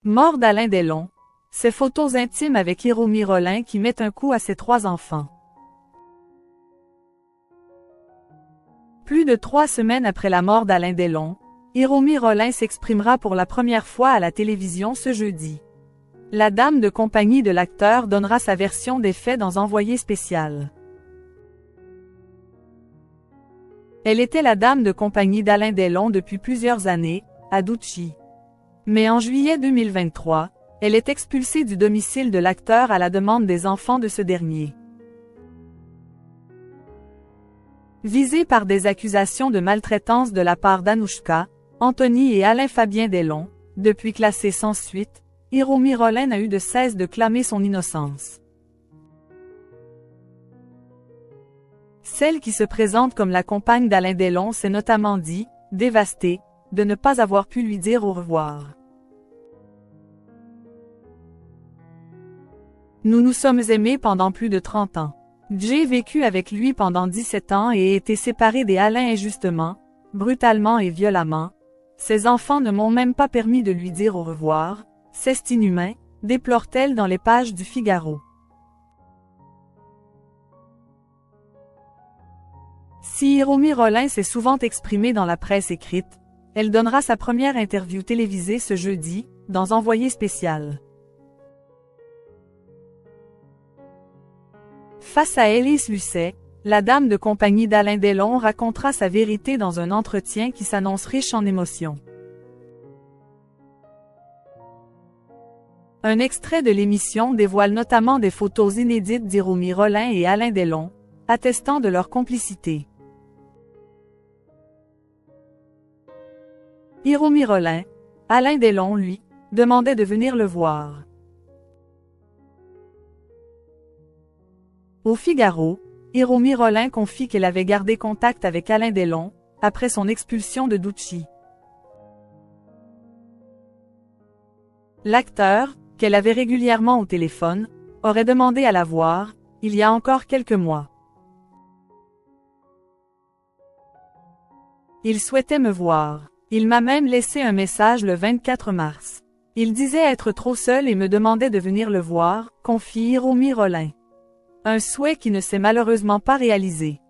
Mort d'Alain Delon. Ses photos intimes avec Hiromi Rollin qui met un coup à ses 3 enfants. Plus de 3 semaines après la mort d'Alain Delon, Hiromi Rollin s'exprimera pour la première fois à la télévision ce jeudi. La dame de compagnie de l'acteur donnera sa version des faits dans Envoyé spécial. Elle était la dame de compagnie d'Alain Delon depuis plusieurs années, à Douchy. Mais en juillet 2023, elle est expulsée du domicile de l'acteur à la demande des enfants de ce dernier. Visée par des accusations de maltraitance de la part d'Anouchka, Anthony et Alain Fabien Delon, depuis classée sans suite, Hiromi Rollin n'a eu de cesse de clamer son innocence. Celle qui se présente comme la compagne d'Alain Delon s'est notamment dit, dévastée, de ne pas avoir pu lui dire au revoir. Nous nous sommes aimés pendant plus de 30 ans. J'ai vécu avec lui pendant 17 ans et été séparée des Alain injustement, brutalement et violemment. Ses enfants ne m'ont même pas permis de lui dire au revoir. C'est inhumain, déplore-t-elle dans les pages du Figaro. Si Hiromi Rollin s'est souvent exprimée dans la presse écrite, elle donnera sa première interview télévisée ce jeudi, dans Envoyé spécial. Face à Élise Lucet, la dame de compagnie d'Alain Delon racontera sa vérité dans un entretien qui s'annonce riche en émotions. Un extrait de l'émission dévoile notamment des photos inédites d'Hiromi Rollin et Alain Delon, attestant de leur complicité. Hiromi Rollin, Alain Delon lui, demandait de venir le voir. Au Figaro, Hiromi Rollin confie qu'elle avait gardé contact avec Alain Delon, après son expulsion de Douchy. L'acteur, qu'elle avait régulièrement au téléphone, aurait demandé à la voir, il y a encore quelques mois. Il souhaitait me voir. Il m'a même laissé un message le 24 mars. Il disait être trop seul et me demandait de venir le voir, confie Hiromi Rollin. Un souhait qui ne s'est malheureusement pas réalisé.